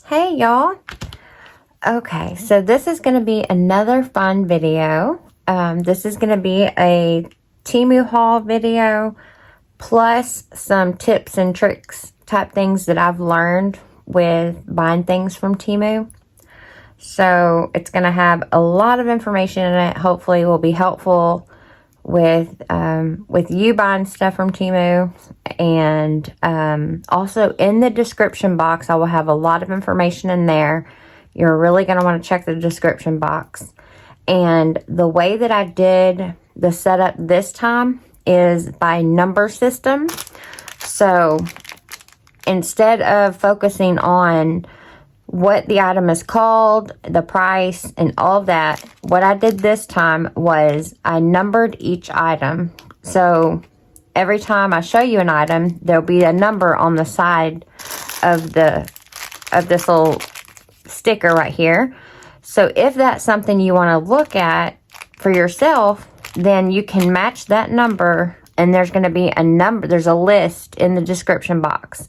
Hey y'all. Okay, so this is going to be another fun video. This is going to be a Temu haul video plus some tips and tricks type things that I've learned with buying things from Temu. So it's going to have a lot of information in it. Hopefully it will be helpful with you buying stuff from Temu. And also in the description box, I will have a lot of information in there. You're really going to want to check the description box. And the way that I did the setup this time is by number system. So instead of focusing on what the item is called, the price, and all of that, what I did this time was I numbered each item. So every time I show you an item, there'll be a number on the side of this little sticker right here. So if that's something you want to look at for yourself, then you can match that number, and there's going to be a number, there's a list in the description box.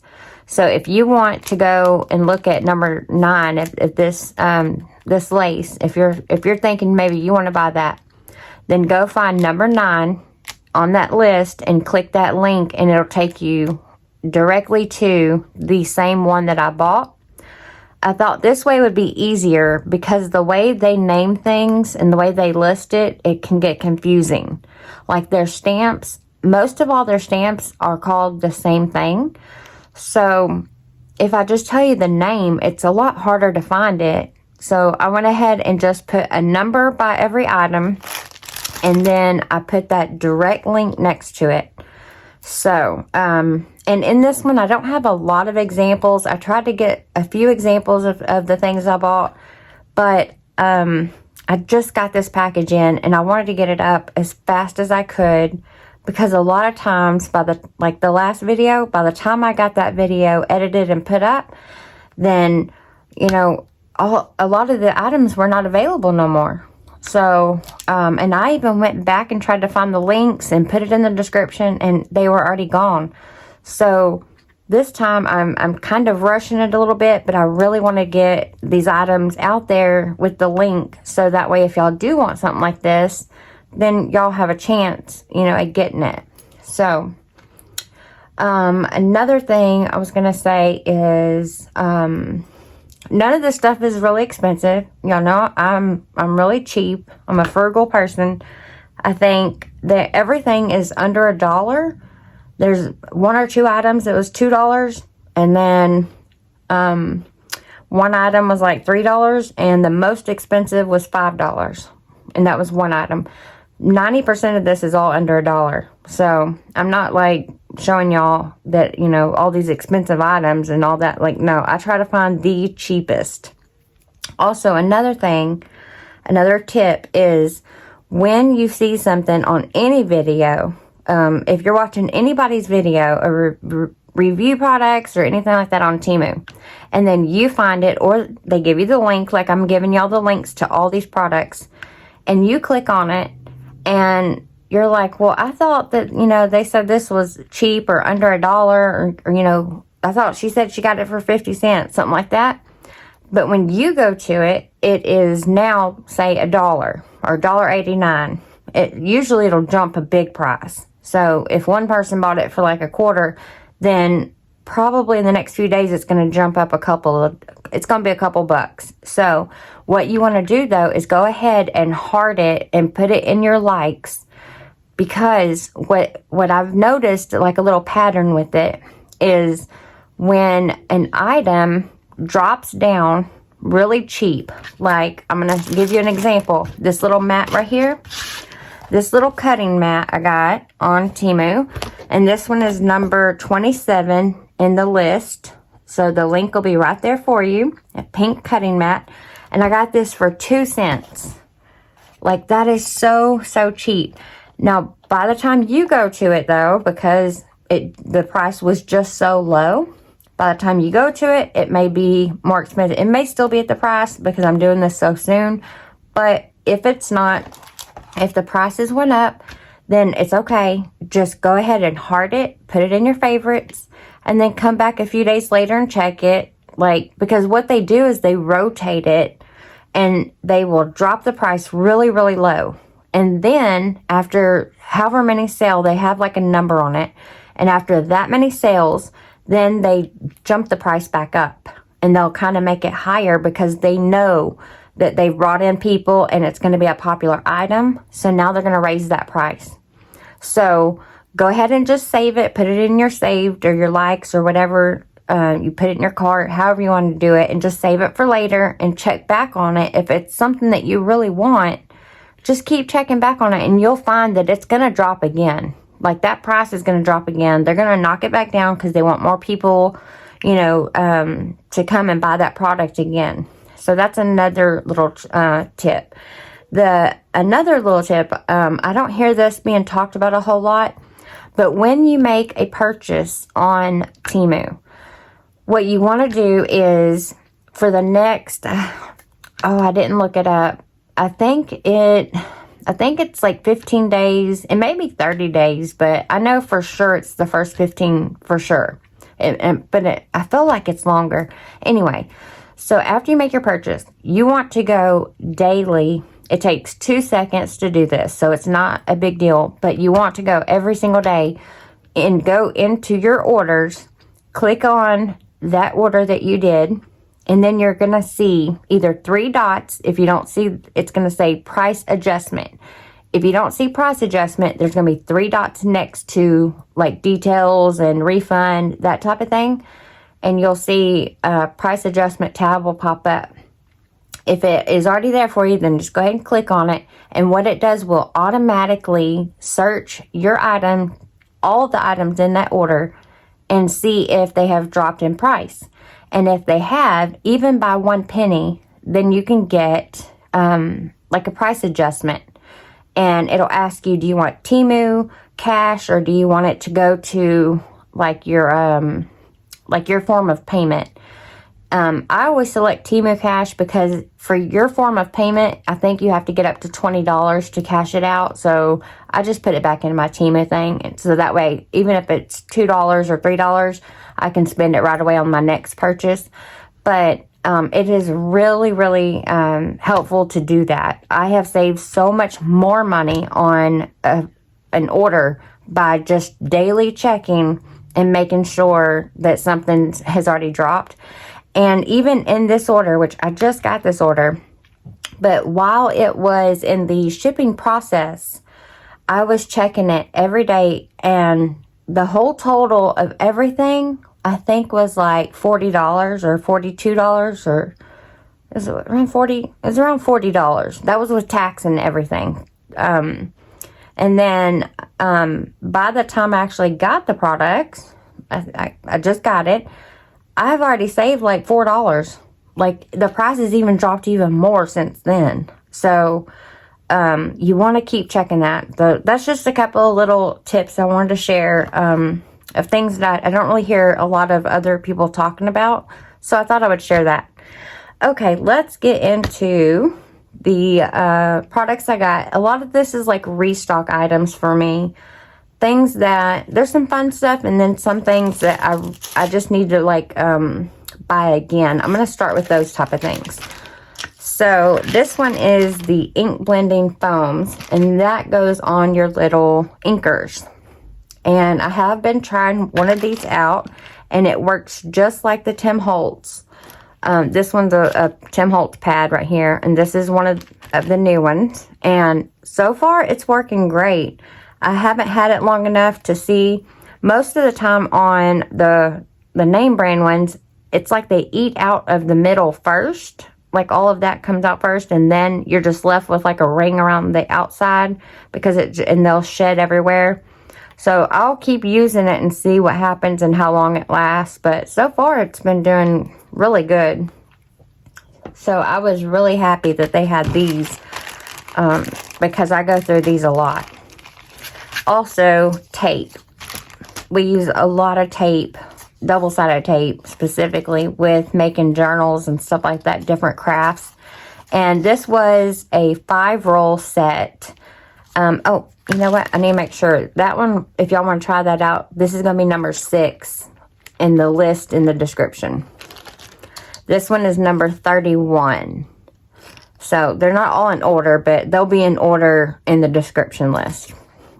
So if you want to go and look at number 9, if this this lace, if you're thinking maybe you want to buy that, then go find number 9 on that list and click that link, and it'll take you directly to the same one that I bought. I thought this way would be easier because the way they name things and the way they list it, it can get confusing. Like their stamps, most of all their stamps are called the same thing. So if I just tell you the name, it's a lot harder to find it. So I went ahead and just put a number by every item, and then I put that direct link next to it. So, and in this one, I don't have a lot of examples. I tried to get a few examples of the things I bought, but I just got this package in, and I wanted to get it up as fast as I could. Because a lot of times, like the last video, by the time I got that video edited and put up, then, you know, a lot of the items were not available no more. So, and I even went back and tried to find the links and put it in the description, and they were already gone. So this time I'm kind of rushing it a little bit, but I really want to get these items out there with the link. So that way, if y'all do want something like this, then y'all have a chance, you know, at getting it. So, another thing I was going to say is, none of this stuff is really expensive. Y'all know I'm really cheap. I'm a frugal person. I think that everything is under $1. There's 1 or 2 items that was $2, and then, one item was like $3, and the most expensive was $5. And that was one item. 90% of this is all under $1. So I'm not like showing y'all that, you know, all these expensive items and all that. Like, no, I try to find the cheapest. Also, another thing, another tip is when you see something on any video, if you're watching anybody's video or review products or anything like that on Temu, and then you find it, or they give you the link, like I'm giving y'all the links to all these products, and you click on it, and you're like, well, I thought that, you know, they said this was cheap or under $1, or you know, I thought she said she got it for 50 cents, something like that. But when you go to it, it is now, say, $1 or $1.89. Usually it'll jump a big price. So if one person bought it for like a quarter, then probably in the next few days it's going to jump up it's going to be a couple bucks. So what you want to do though is go ahead and heart it and put it in your likes, because what I've noticed, like a little pattern with it, is when an item drops down really cheap, like I'm going to give you an example. This little mat right here, this little cutting mat I got on Temu, and this one is number 27 in the list. So the link will be right there for you. A pink cutting mat. And I got this for 2 cents. Like, that is so cheap. Now, by the time you go to it though, because the price was just so low, by the time you go to it, it may be more expensive. It may still be at the price because I'm doing this so soon. But if it's not, if the prices went up, then it's okay. Just go ahead and heart it, put it in your favorites, and then come back a few days later and check it. Like, because what they do is they rotate it and they will drop the price really, really low. And then after however many sales, they have like a number on it. And after that many sales, then they jump the price back up. And they'll kind of make it higher because they know that they've brought in people and it's going to be a popular item. So now they're going to raise that price. So go ahead and just save it. Put it in your saved or your likes or whatever. You put it in your cart, however you want to do it. And just save it for later and check back on it. If it's something that you really want, just keep checking back on it. And you'll find that it's going to drop again. Like that price is going to drop again. They're going to knock it back down because they want more people, you know, to come and buy that product again. So that's another little tip. Another little tip, I don't hear this being talked about a whole lot, but when you make a purchase on Temu, what you want to do is for the next, I didn't look it up. I think it's like 15 days. It may be 30 days, but I know for sure it's the first 15 for sure. I feel like it's longer. Anyway, so after you make your purchase, you want to go daily. It takes 2 seconds to do this, so it's not a big deal. But you want to go every single day and go into your orders, click on that order that you did, and then you're going to see either 3 dots. If you don't see, it's going to say price adjustment. If you don't see price adjustment, there's going to be 3 dots next to like details and refund, that type of thing. And you'll see a price adjustment tab will pop up. If it is already there for you, then just go ahead and click on it. And what it does will automatically search your item, all of the items in that order, and see if they have dropped in price. And if they have, even by 1 penny, then you can get like a price adjustment. And it'll ask you, do you want Teemu, cash, or do you want it to go to like your form of payment? I always select Teemu cash because for your form of payment, I think you have to get up to $20 to cash it out. So I just put it back in my Teemu thing. And so that way, even if it's $2 or $3, I can spend it right away on my next purchase. But it is really, really helpful to do that. I have saved so much more money on an order by just daily checking and making sure that something has already dropped. And even in this order, which I just got this order, but while it was in the shipping process, I was checking it every day, and the whole total of everything, I think, was like $40 or $42, or is it around 40? It was around $40. That was with tax and everything. And then by the time I actually got the product, I just got it, I've already saved like $4. Like the price has even dropped even more since then. So you want to keep checking that. That's just a couple of little tips I wanted to share of things that I don't really hear a lot of other people talking about. So I thought I would share that. Okay, let's get into the products I got. A lot of this is like restock items for me. Things that, there's some fun stuff, and then some things that I just need to like buy again. I'm going to start with those type of things. So this one is the ink blending foams, and that goes on your little inkers. And I have been trying one of these out, and it works just like the Tim Holtz. This one's a Tim Holtz pad right here, and this is one of the new ones. And so far, it's working great. I haven't had it long enough to see. Most of the time on the name brand ones, it's like they eat out of the middle first. Like all of that comes out first, and then you're just left with like a ring around the outside and they'll shed everywhere. So I'll keep using it and see what happens and how long it lasts. But so far, it's been doing really good. So I was really happy that they had these because I go through these a lot. Also, tape. We use a lot of tape, double-sided tape specifically, with making journals and stuff like that, different crafts. And this was a 5-roll set. Oh, you know what? I need to make sure. That one, if y'all want to try that out, this is going to be number 6 in the list in the description. This one is number 31. So they're not all in order, but they'll be in order in the description list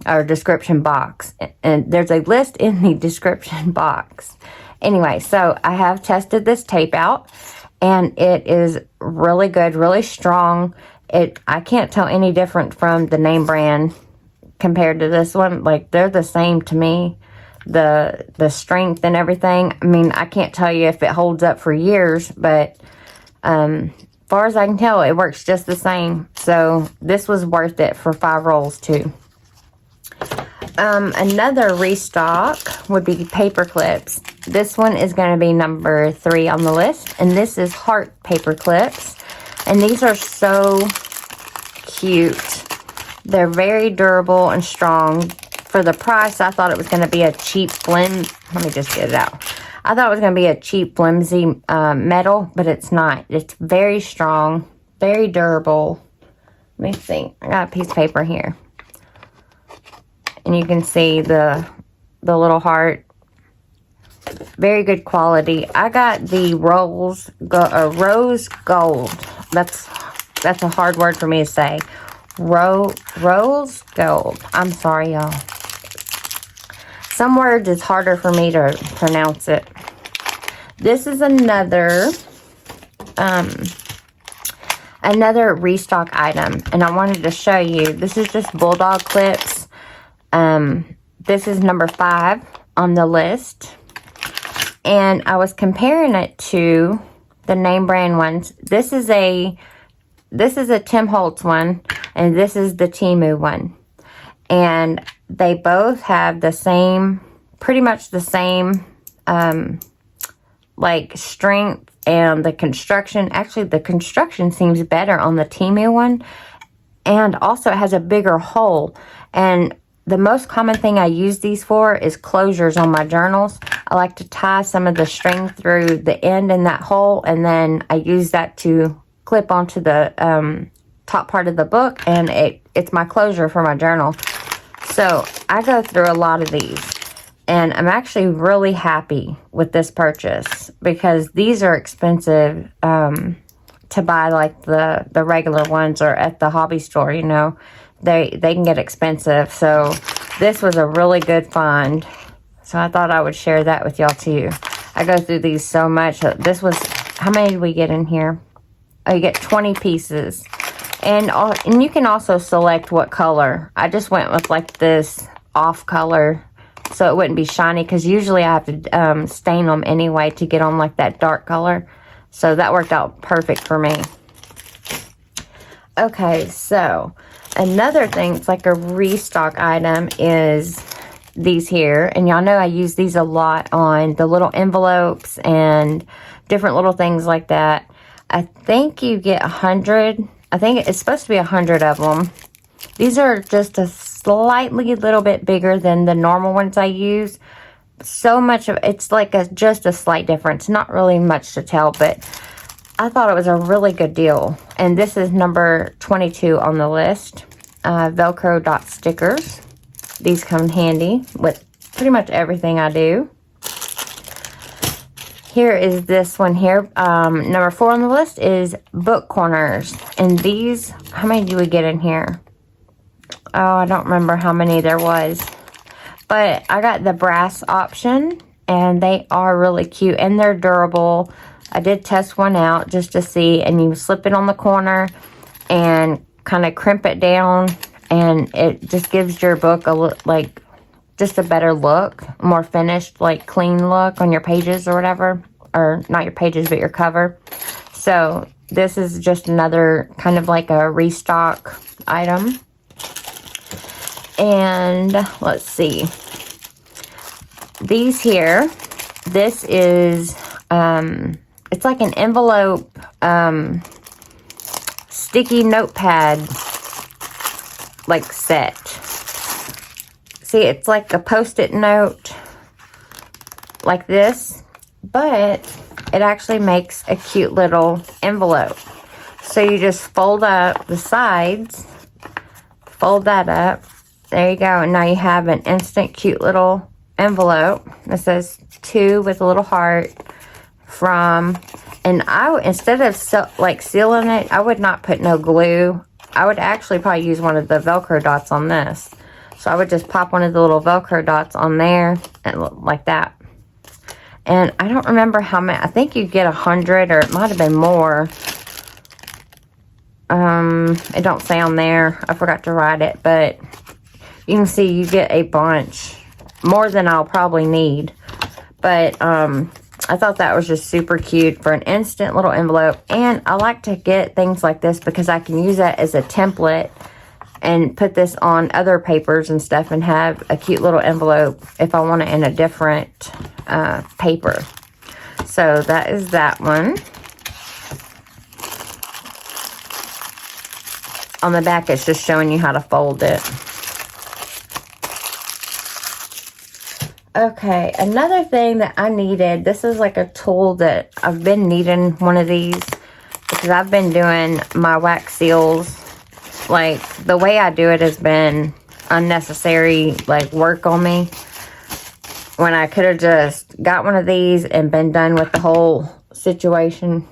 or description box. And there's a list in the description box. Anyway, so I have tested this tape out, and it is really good, really strong. I can't tell any different from the name brand compared to this one. Like, they're the same to me. The strength and everything. I mean, I can't tell you if it holds up for years, but far as I can tell, it works just the same. So this was worth it for 5 rolls too. Another restock would be paper clips. This one is going to be number 3 on the list, and this is heart paper clips, and these are so cute. They're very durable and strong. For the price, I thought it was going to be a cheap flimsy. Let me just get it out. I thought it was going to be a cheap flimsy metal, but it's not. It's very strong, very durable. Let me see. I got a piece of paper here, and you can see the little heart. Very good quality. I got the rose gold. That's a hard word for me to say. Rose gold. I'm sorry, y'all. Some words is harder for me to pronounce it. This is another restock item, and I wanted to show you. This is just Bulldog clips. This is number 5 on the list, and I was comparing it to the name brand ones. This is a Tim Holtz one, and this is the Teemu one, and they both have the same, pretty much the same, like strength and the construction. Actually, the construction seems better on the Teemu one, and also it has a bigger hole. And the most common thing I use these for is closures on my journals. I like to tie some of the string through the end in that hole, and then I use that to clip onto the top part of the book, and it's my closure for my journal. So I go through a lot of these, and I'm actually really happy with this purchase, because these are expensive to buy, like the regular ones, or at the hobby store, you know. They can get expensive. So this was a really good find. So I thought I would share that with y'all too. I go through these so much. This was, how many did we get in here? Oh, you get 20 pieces. And you can also select what color. I just went with like this off color, so it wouldn't be shiny, because usually I have to stain them anyway to get on like that dark color. So that worked out perfect for me. Okay, so another thing, it's like a restock item, is these here. And y'all know I use these a lot on the little envelopes and different little things like that. I think you get 100. I think it's supposed to be 100 of them. These are just a slightly little bit bigger than the normal ones I use. So much of it's like just a slight difference. Not really much to tell, but I thought it was a really good deal. And this is number 22 on the list. Velcro dot stickers. These come in handy with pretty much everything I do. Here is this one here. Number 4 on the list is book corners. And these, how many do we get in here? Oh, I don't remember how many there was. But I got the brass option, and they are really cute, and they're durable. I did test one out just to see, and you slip it on the corner and kind of crimp it down, and it just gives your book a look, like just a better look, more finished, like clean look on your pages or whatever, or not your pages, but your cover. So this is just another kind of like a restock item. And let's see, these here, this is it's like an envelope sticky notepad like set. See, it's like a post-it note like this, but it actually makes a cute little envelope. So you just fold up the sides, fold that up. There you go. And now you have an instant cute little envelope. It says 2 with a little heart. from, and instead of like sealing it, I would not put no glue. I would actually probably use one of the Velcro dots on this. So I would just pop one of the little Velcro dots on there, and like that. And I don't remember how many. I think you get 100, or it might have been more. It don't say on there. I forgot to write it, but you can see you get a bunch, more than I'll probably need. But I thought that was just super cute for an instant little envelope. And I like to get things like this because I can use that as a template and put this on other papers and stuff and have a cute little envelope if I want it in a different paper. So that is that one. On the back, it's just showing you how to fold it. Okay, another thing that I needed, this is like a tool that I've been needing one of these because I've been doing my wax seals. Like, the way I do it has been unnecessary, like, work on me. When I could have just got one of these and been done with the whole situation.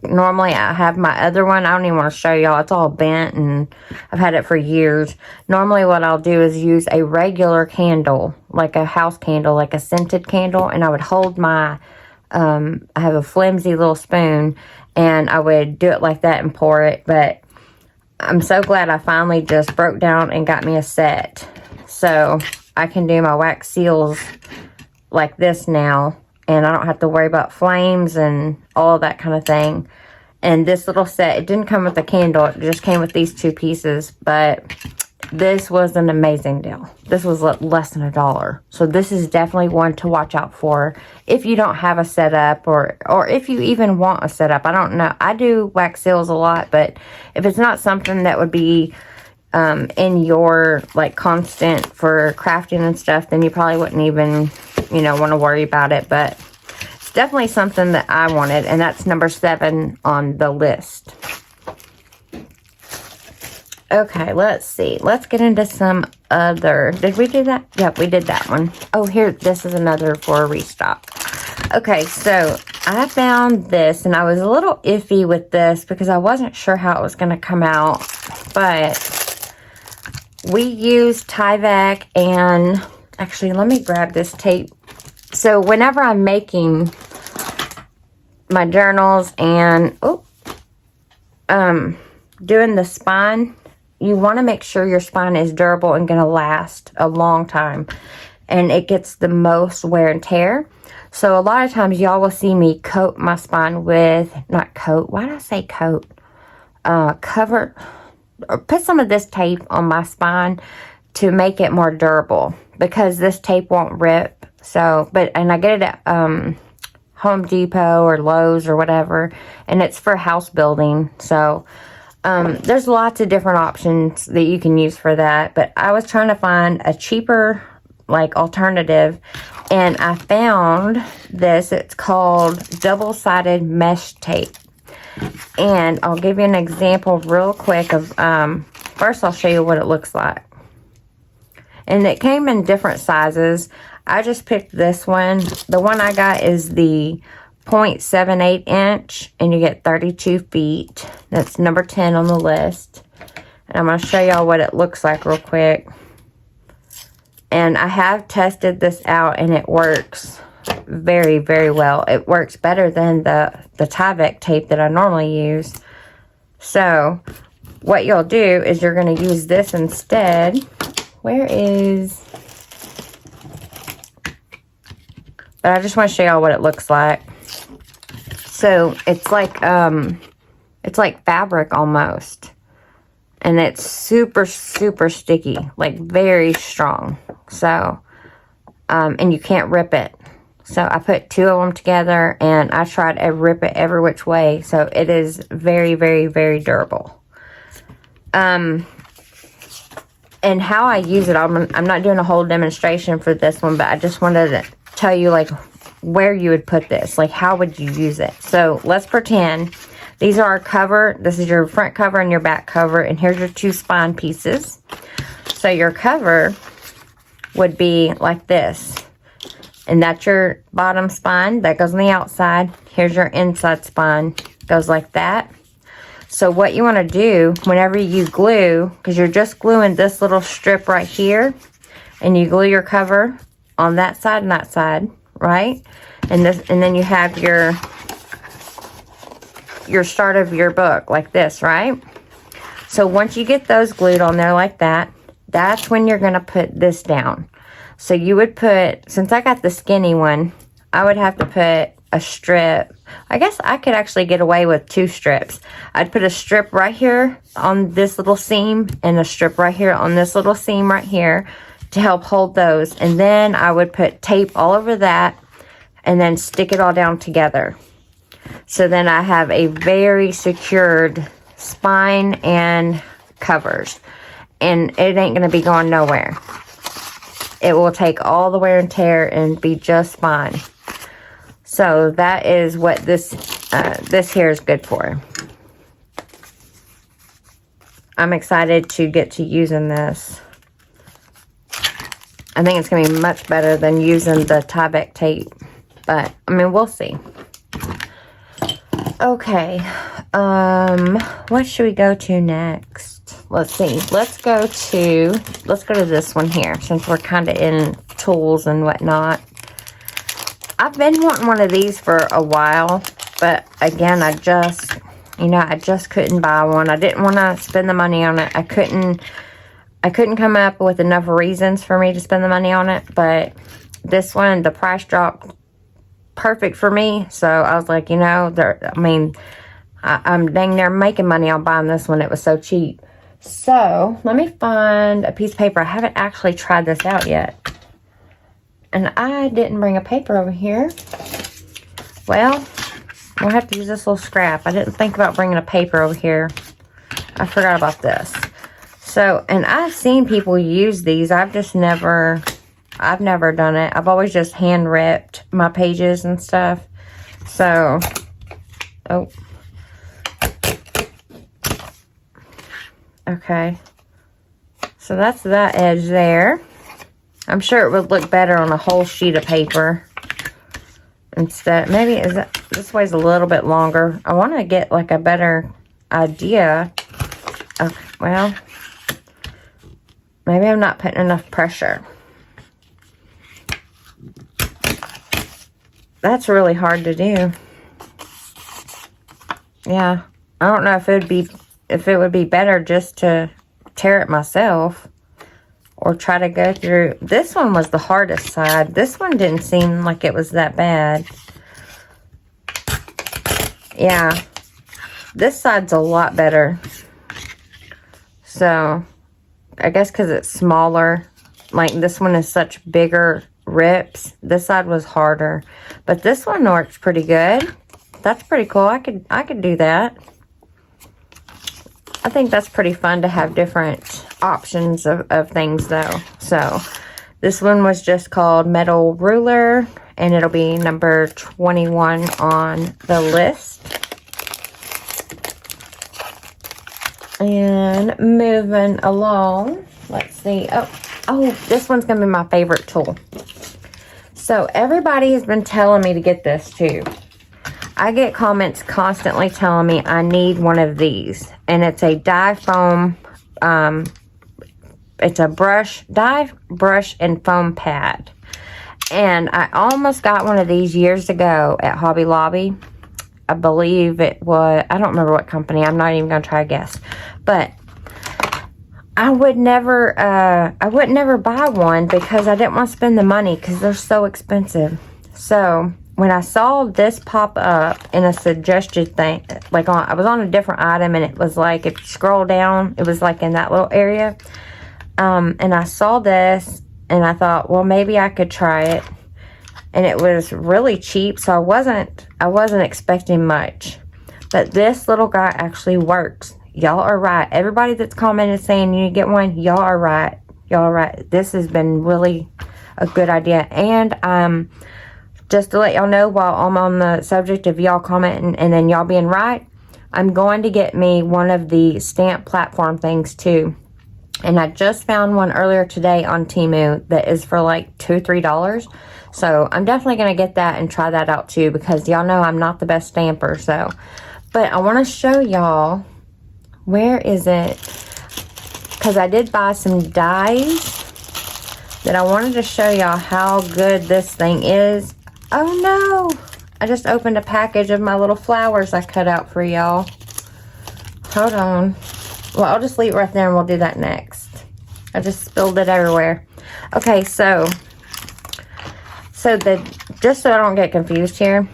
Normally, I have my other one. I don't even want to show y'all. It's all bent, and I've had it for years. Normally, what I'll do is use a regular candle, like a house candle, like a scented candle, and I would hold my, I have a flimsy little spoon, and I would do it like that and pour it. But I'm so glad I finally just broke down and got me a set. So I can do my wax seals like this now. And I don't have to worry about flames and all that kind of thing. And this little set, it didn't come with a candle. It just came with these two pieces. But this was an amazing deal. This was less than $1. So this is definitely one to watch out for if you don't have a setup, or if you even want a setup. I don't know. I do wax seals a lot, but if it's not something that would be in your like constant for crafting and stuff, then you probably wouldn't even, you know, want to worry about it. But it's definitely something that I wanted, and that's number 7 on the list. Okay, let's see. Let's get into some other. Did we do that? Yep, we did that one. Oh, here, this is another for a restock. Okay, so I found this, and I was a little iffy with this because I wasn't sure how it was going to come out. But we used Tyvek, and actually, let me grab this tape. So whenever I'm making my journals and doing the spine, you want to make sure your spine is durable and going to last a long time, and it gets the most wear and tear. So a lot of times y'all will see me coat my spine with, not coat, why did I say coat? Cover, or put some of this tape on my spine to make it more durable, because this tape won't rip. So, and I get it at Home Depot or Lowe's or whatever, and it's for house building. So there's lots of different options that you can use for that, but I was trying to find a cheaper like alternative, and I found this. It's called double-sided mesh tape. And I'll give you an example real quick of, first I'll show you what it looks like. And it came in different sizes. I just picked this one. The one I got is the 0.78 inch, and you get 32 feet. That's number 10 on the list. And I'm going to show y'all what it looks like real quick. And I have tested this out, and it works very, very well. It works better than the Tyvek tape that I normally use. So what you'll do is you're going to use this instead. Where is... But I just want to show y'all what it looks like. So it's like fabric almost. And it's super, super sticky. Like very strong. So, and you can't rip it. So I put 2 of them together, and I tried to rip it every which way. So it is very, very, very durable. And how I use it, I'm not doing a whole demonstration for this one, but I just wanted to tell you like where you would put this. Like how would you use it? So let's pretend these are our cover. This is your front cover and your back cover. And here's your 2 spine pieces. So your cover would be like this. And that's your bottom spine. That goes on the outside. Here's your inside spine. Goes like that. So what you want to do whenever you glue, because you're just gluing this little strip right here, and you glue your cover on that side and that side, right? And then you have your start of your book like this, right? So once you get those glued on there like that, that's when you're going to put this down. So you would put, since I got the skinny one, I would have to put a strip. I guess I could actually get away with 2 strips. I'd put a strip right here on this little seam and a strip right here on this little seam right here to help hold those. And then I would put tape all over that and then stick it all down together. So then I have a very secured spine and covers. And it ain't going to be going nowhere. It will take all the wear and tear and be just fine. So that is what this here is good for. I'm excited to get to using this. I think it's going to be much better than using the Tyvek tape. But, I mean, we'll see. Okay. What should we go to next? Let's see. Let's go to this one here, since we're kind of in tools and whatnot. I've been wanting one of these for a while, but again, I just couldn't buy one. I didn't want to spend the money on it. I couldn't come up with enough reasons for me to spend the money on it, but this one, the price dropped perfect for me. So I was like, I'm dang near making money on buying this one. It was so cheap. So let me find a piece of paper. I haven't actually tried this out yet. And I didn't bring a paper over here. Well, we'll have to use this little scrap. I didn't think about bringing a paper over here. I forgot about this. So, and I've seen people use these. I've never done it. I've always just hand ripped my pages and stuff. So, okay. So that's that edge there. I'm sure it would look better on a whole sheet of paper. Instead, maybe this way's a little bit longer. I want to get like a better idea. Okay, well, maybe I'm not putting enough pressure. That's really hard to do. Yeah, I don't know if it would be better just to tear it myself. Or try to go through. This one was the hardest side. This one didn't seem like it was that bad. Yeah. This side's a lot better. So, I guess because it's smaller. Like, this one is such bigger rips. This side was harder. But this one works pretty good. That's pretty cool. I could do that. I think that's pretty fun to have different options of things though. So this one was just called Metal Ruler, and it'll be number 21 on the list. And moving along, let's see. Oh, this one's gonna be my favorite tool. So everybody has been telling me to get this too. I get comments constantly telling me I need one of these. And it's a dye foam, it's a dye brush and foam pad. And I almost got one of these years ago at Hobby Lobby. I believe it was, I don't remember what company. I'm not even going to try to guess. But I would never buy one because I didn't want to spend the money because they're so expensive. So when I saw this pop up in a suggested thing, I was on a different item, and it was like, if you scroll down, it was like in that little area. And I saw this, and I thought, well, maybe I could try it. And it was really cheap, so I wasn't expecting much. But this little guy actually works. Y'all are right. Everybody that's commented saying you need to get one, y'all are right. Y'all are right. This has been really a good idea. And just to let y'all know, while I'm on the subject of y'all commenting and then y'all being right, I'm going to get me one of the stamp platform things too. And I just found one earlier today on Temu that is for like $2 or $3. So I'm definitely going to get that and try that out too, because y'all know I'm not the best stamper. So, but I want to show y'all, where is it? Because I did buy some dies that I wanted to show y'all how good this thing is. Oh no! I just opened a package of my little flowers I cut out for y'all. Hold on. Well, I'll just leave it right there and we'll do that next. I just spilled it everywhere. Okay, just so I don't get confused here,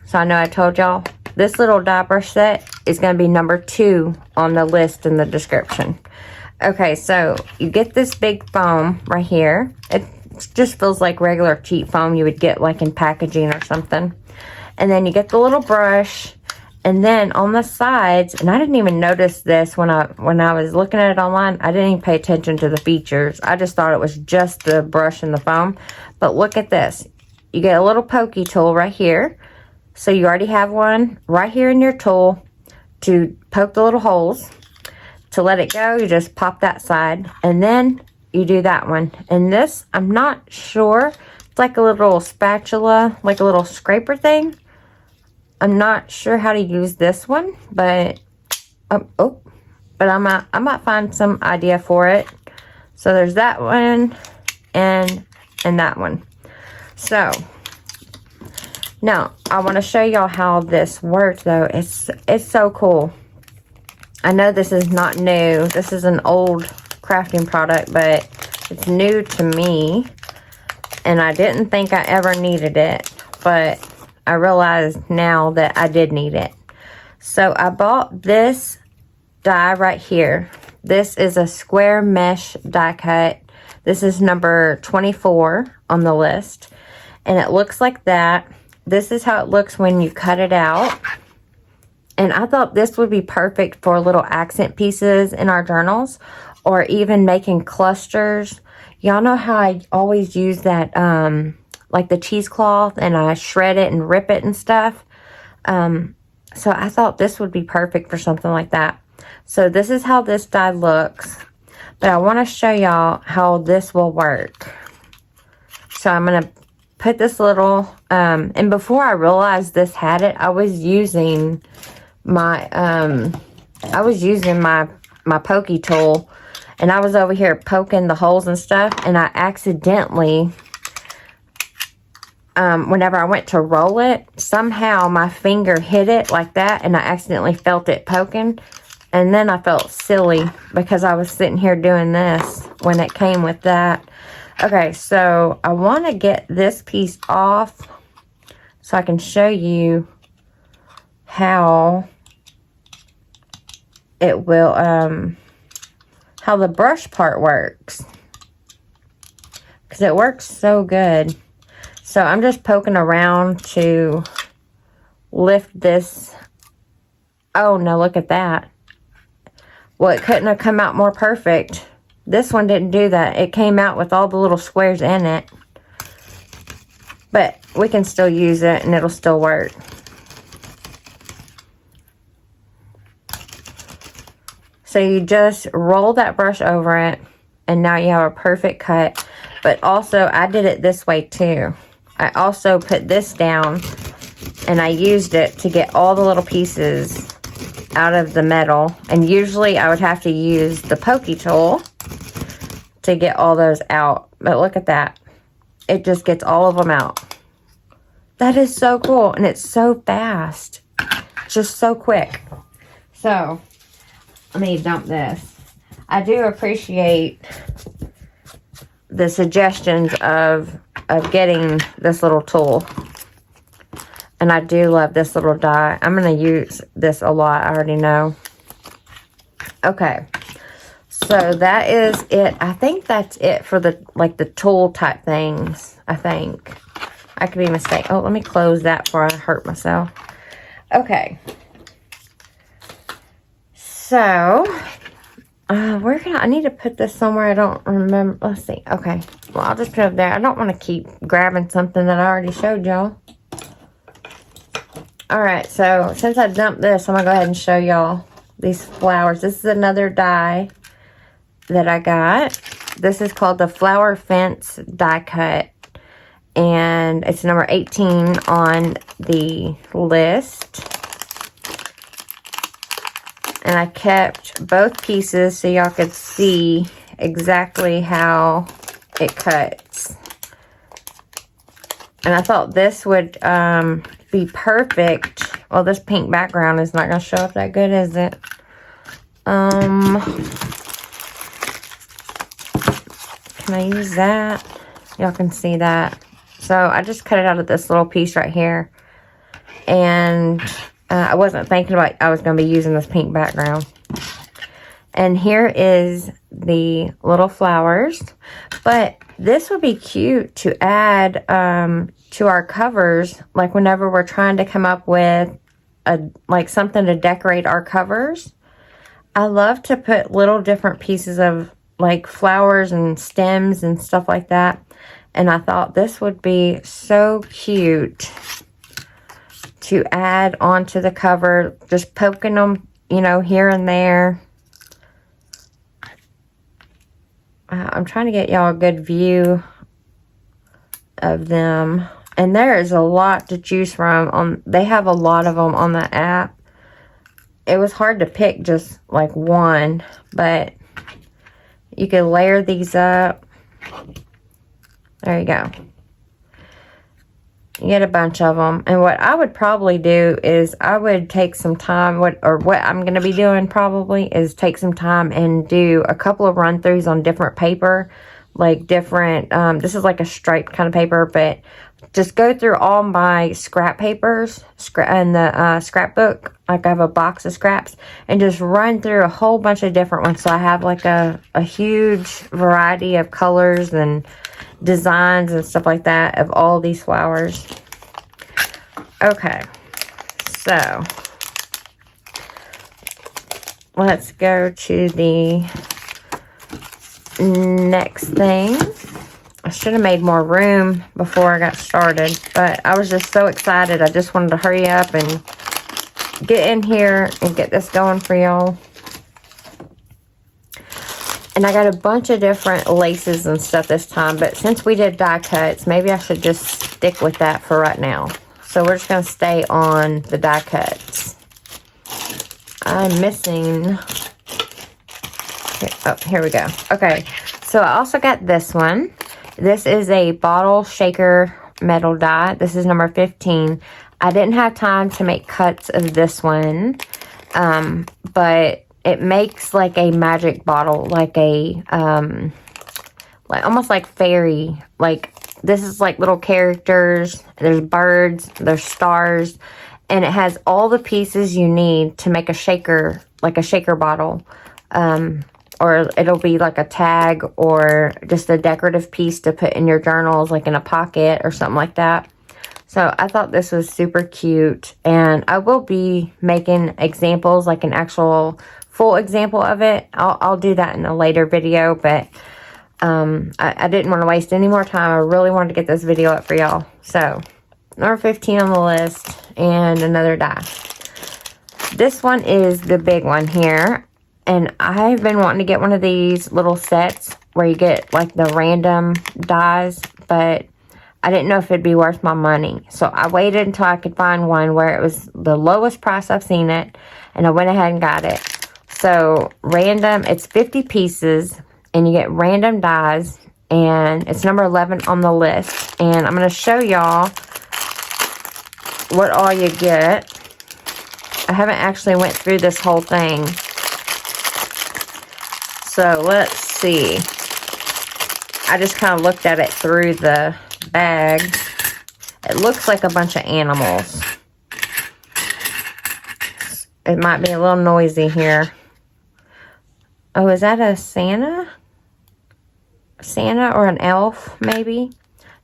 so I know I told y'all, this little die brush set is going to be number 2 on the list in the description. Okay, so you get this big foam right here. It just feels like regular cheap foam you would get like in packaging or something. And then you get the little brush, and then on the sides, and I didn't even notice this when I was looking at it online. I didn't even pay attention to the features. I just thought it was just the brush and the foam. But look at this. You get a little pokey tool right here. So you already have one right here in your tool to poke the little holes. To let it go, you just pop that side, and then you do that one. And this, I'm not sure, it's like a little spatula, like a little scraper thing. I'm not sure how to use this one, but I might find some idea for it. So there's that one and that one. So now I want to show y'all how this works though. It's so cool. I know this is not new. This is an old crafting product, but it's new to me. And I didn't think I ever needed it, but I realize now that I did need it. So I bought this die right here. This is a square mesh die cut. This is number 24 on the list. And it looks like that. This is how it looks when you cut it out. And I thought this would be perfect for little accent pieces in our journals, or even making clusters. Y'all know how I always use that, like the cheesecloth, and I shred it and rip it and stuff. So I thought this would be perfect for something like that. So this is how this die looks. But I want to show y'all how this will work. So I'm going to put this little, and before I realized this had it, I was using my my pokey tool, and I was over here poking the holes and stuff, and I accidentally, whenever I went to roll it, somehow my finger hit it like that, and I accidentally felt it poking, and then I felt silly because I was sitting here doing this when it came with that. Okay, so I want to get this piece off so I can show you how it will, how the brush part works, because it works so good. So I'm just poking around to lift this. Oh no, look at that. Well, it couldn't have come out more perfect. This one didn't do that. It came out with all the little squares in it, but we can still use it and it'll still work. So you just roll that brush over it, and now you have a perfect cut. But also, I did it this way too. I also put this down, and I used it to get all the little pieces out of the metal. And usually I would have to use the pokey tool to get all those out. But look at that. It just gets all of them out. That is so cool, and it's so fast. Just so quick. So let me dump this. I do appreciate the suggestions of getting this little tool. And I do love this little die. I'm going to use this a lot. I already know. Okay. So that is it. I think that's it for the, like, the tool type things. I think. I could be mistaken. Oh, let me close that before I hurt myself. Okay. So, I need to put this somewhere. I don't remember. Let's see. Okay. Well, I'll just put it up there. I don't want to keep grabbing something that I already showed y'all. Alright, so since I dumped this, I'm going to go ahead and show y'all these flowers. This is another die. that I got. This is called the Flower Fence die cut, and it's number 18 on the list. And I kept both pieces so y'all could see exactly how it cuts. And I thought this would be perfect. Well, this pink background is not going to show up that good, is it? Can I use that? Y'all can see that. So I just cut it out of this little piece right here. And I wasn't thinking about I was going to be using this pink background. And here is the little flowers. But this would be cute to add to our covers, like whenever we're trying to come up with like something to decorate our covers. I love to put little different pieces of like flowers and stems and stuff like that. And I thought this would be so cute to add onto the cover, just poking them, you know, here and there. I'm trying to get y'all a good view of them. And there is a lot to choose from. They have a lot of them on the app. It was hard to pick just like one, but you could layer these up. There you go. You get a bunch of them. And what I would probably do is I would take some time, what I'm going to be doing probably is take some time and do a couple of run-throughs on different paper. Like different, this is like a striped kind of paper, but just go through all my scrap papers and the scrapbook. Like I have a box of scraps and just run through a whole bunch of different ones. So I have like a huge variety of colors and designs and stuff like that of all these flowers. Okay, so let's go to the next thing. I should have made more room before I got started, but I was just so excited. I just wanted to hurry up and get in here and get this going for y'all. And I got a bunch of different laces and stuff this time, but since we did die cuts, maybe I should just stick with that for right now. So we're just going to stay on the die cuts. I'm missing... Here we go. Okay, so I also got this one. This is a bottle shaker metal die. This is number 15. I didn't have time to make cuts of this one, but it makes like a magic bottle, like a, like almost like fairy. Like this is like little characters. There's birds, there's stars, and it has all the pieces you need to make a shaker, like a shaker bottle. Or it'll be like a tag or just a decorative piece to put in your journals, like in a pocket or something like that. So I thought this was super cute, and I will be making examples, like an actual full example of it. I'll do that in a later video, but I didn't want to waste any more time. I really wanted to get this video up for y'all. So number 15 on the list, and another die. This one is the big one here. And I've been wanting to get one of these little sets where you get like the random dies, but I didn't know if it'd be worth my money. So I waited until I could find one where it was the lowest price I've seen it, and I went ahead and got it. So random, it's 50 pieces, and you get random dies, and it's number 11 on the list. And I'm going to show y'all what all you get. I haven't actually went through this whole thing. So let's see. I just kind of looked at it through the bag. It looks like a bunch of animals. It might be a little noisy here. Oh, is that a Santa? Santa or an elf, maybe?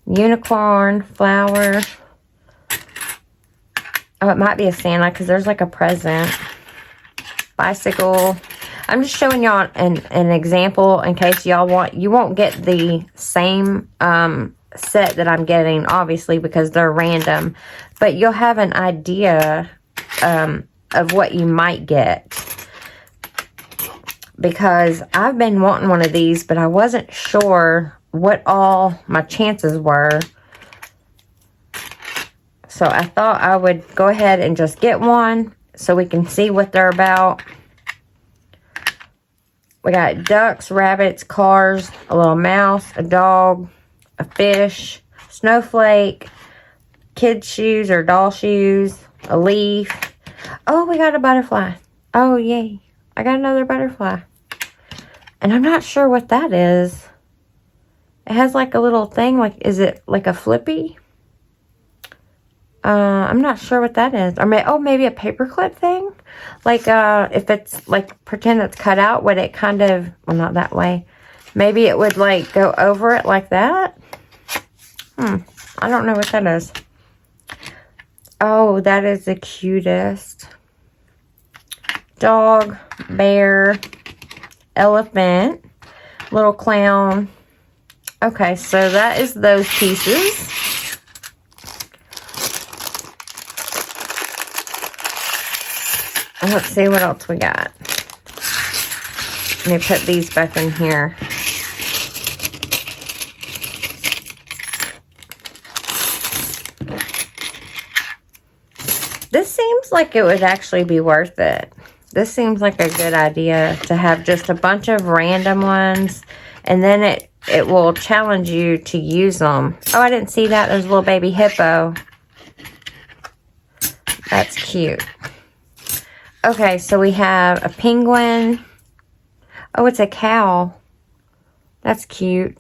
Unicorn, flower. Oh, it might be a Santa because there's like a present. Bicycle. I'm just showing y'all an example in case y'all you won't get the same set that I'm getting, obviously, because they're random. But you'll have an idea of what you might get because I've been wanting one of these, but I wasn't sure what all my chances were. So I thought I would go ahead and just get one so we can see what they're about. We got ducks, rabbits, cars, a little mouse, a dog, a fish, snowflake, kid shoes or doll shoes, a leaf. Oh, we got a butterfly. Oh, yay. I got another butterfly. And I'm not sure what that is. It has like a little thing, like, is it like a flippy? I'm not sure what that is. Or maybe a paperclip thing? Like, if it's, like, pretend it's cut out, would it kind of, well, not that way. Maybe it would, like, go over it like that? I don't know what that is. Oh, that is the cutest. Dog, bear, elephant, little clown. Okay, so that is those pieces. Let's see what else we got. Let me put these back in here. This seems like it would actually be worth it. This seems like a good idea to have just a bunch of random ones, and then it will challenge you to use them. Oh, I didn't see that. There's a little baby hippo. That's cute. Okay, so we have a penguin. Oh, it's a cow. That's cute.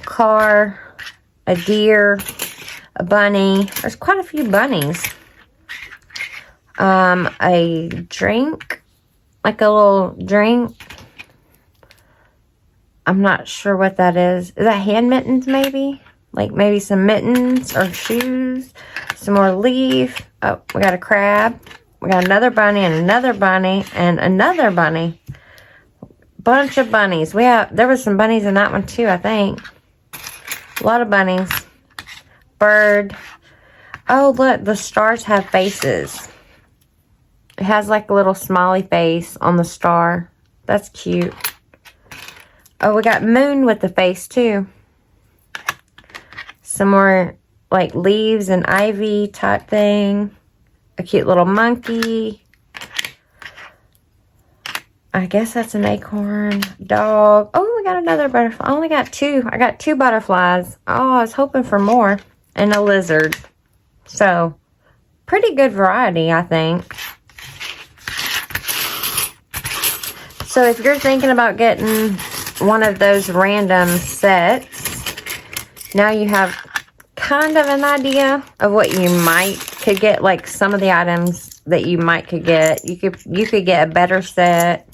Car, a deer, a bunny. There's quite a few bunnies. A drink, like a little drink. I'm not sure what that is. Is that hand mittens maybe? Like maybe some mittens or shoes. Some more leaf. Oh, we got a crab. We got another bunny and another bunny and another bunny. Bunch of bunnies. There was some bunnies in that one too, I think. A lot of bunnies. Bird. Oh, look, the stars have faces. It has like a little smiley face on the star. That's cute. Oh, we got moon with the face too. Some more like leaves and ivy type thing. A cute little monkey. I guess that's an acorn. Dog. Oh, we got another butterfly. I only got two. I got two butterflies. Oh, I was hoping for more. And a lizard. So, pretty good variety, I think. So, if you're thinking about getting one of those random sets, now you have kind of an idea of what you could get, like some of the items that you could get. You could get a better set.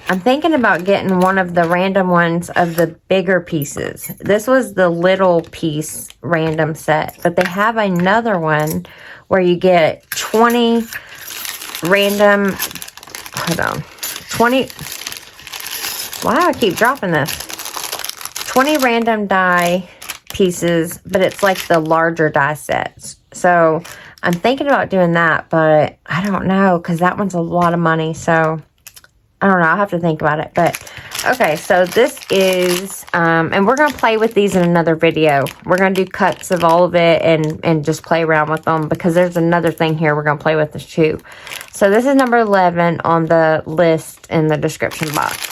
I'm thinking about getting one of the random ones of the bigger pieces. This was the little piece random set, but they have another one where you get 20 random, hold on, 20, wow, I keep dropping this, 20 random die pieces, but it's like the larger die sets. So I'm thinking about doing that, but I don't know, because that one's a lot of money. So I don't know. I'll have to think about it. But okay, so this is, and we're going to play with these in another video. We're going to do cuts of all of it and just play around with them, because there's another thing here we're going to play with this too. So this is number 11 on the list in the description box.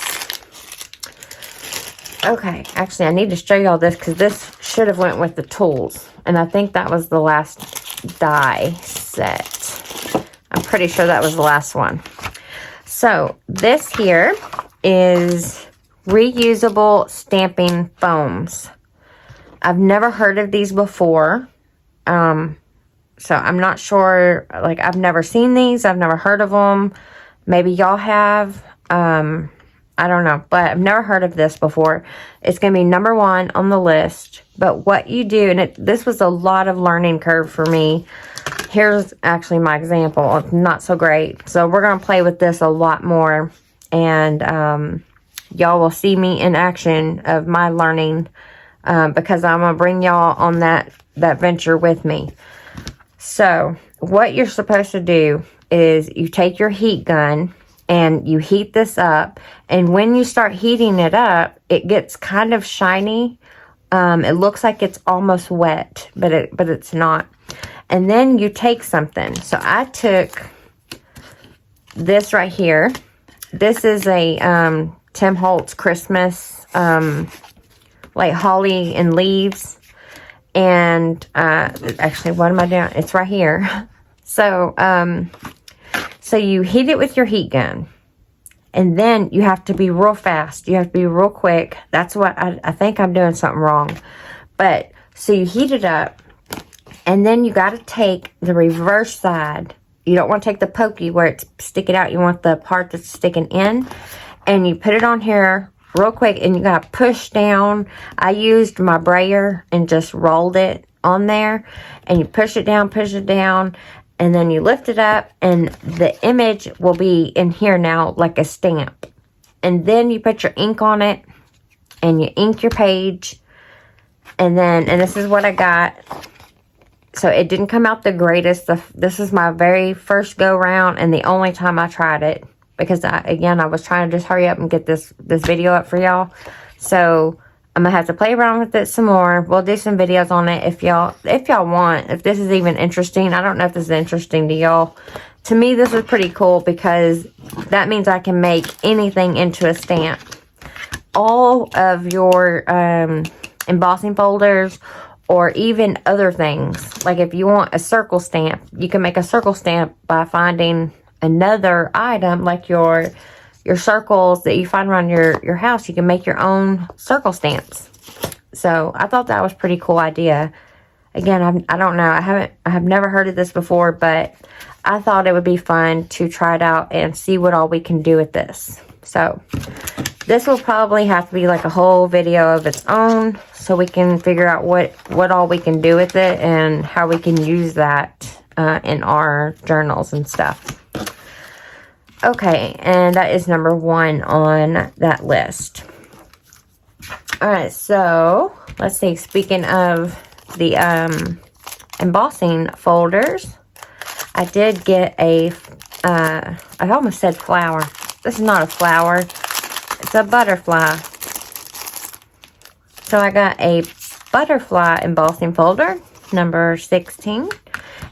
Okay, actually, I need to show you all this, because this should have went with the tools. And I think that was the last die set. I'm pretty sure that was the last one. So, this here is reusable stamping foams. I've never heard of these before. So, I'm not sure. Like, I've never seen these. I've never heard of them. Maybe y'all have. I don't know, but I've never heard of this before. It's going to be number 1 on the list. But what you do, and this was a lot of learning curve for me. Here's actually my example. It's not so great. So we're going to play with this a lot more. And y'all will see me in action of my learning, because I'm going to bring y'all on that venture with me. So what you're supposed to do is you take your heat gun and you heat this up. And when you start heating it up, it gets kind of shiny. It looks like it's almost wet, but it's not. And then you take something. So I took this right here. This is a Tim Holtz Christmas, like holly and leaves. And actually, what am I doing? It's right here. So, so you heat it with your heat gun. And then you have to be real fast. You have to be real quick. That's what I think I'm doing something wrong. But, so you heat it up. And then you got to take the reverse side. You don't want to take the pokey where it's sticking out. You want the part that's sticking in. And you put it on here real quick. And you got to push down. I used my brayer and just rolled it on there. And you push it down, and then you lift it up, and the image will be in here now like a stamp. And then you put your ink on it, and you ink your page. And this is what I got. So it didn't come out the greatest. This is my very first go round and the only time I tried it. Because, I was trying to just hurry up and get this video up for y'all. So I'm going to have to play around with it some more. We'll do some videos on it if y'all want. If this is even interesting. I don't know if this is interesting to y'all. To me, this is pretty cool because that means I can make anything into a stamp. All of your embossing folders or even other things. Like if you want a circle stamp, you can make a circle stamp by finding another item like your circles that you find around your house. You can make your own circle stamps. So I thought that was a pretty cool idea. Again, I don't know. I have never heard of this before, but I thought it would be fun to try it out and see what all we can do with this. So this will probably have to be like a whole video of its own so we can figure out what all we can do with it and how we can use that in our journals and stuff. Okay, and that is number 1 on that list. Alright, so let's see. Speaking of the embossing folders, I did get I almost said flower. This is not a flower. It's a butterfly. So I got a butterfly embossing folder, number 16.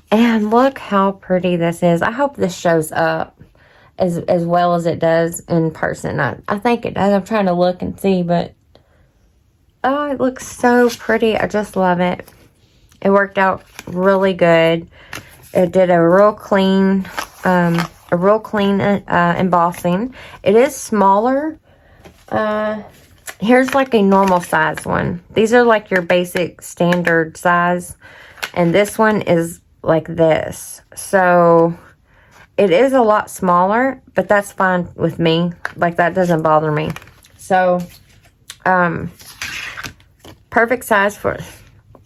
And look how pretty this is. I hope this shows up as well as it does in person. I think it does. I'm trying to look and see, but oh, it looks so pretty. I just love it. It worked out really good. It did a real clean embossing. It is smaller. Here's like a normal size one. These are like your basic standard size, and this one is like this. So it is a lot smaller, but that's fine with me. Like, that doesn't bother me. So, perfect size for,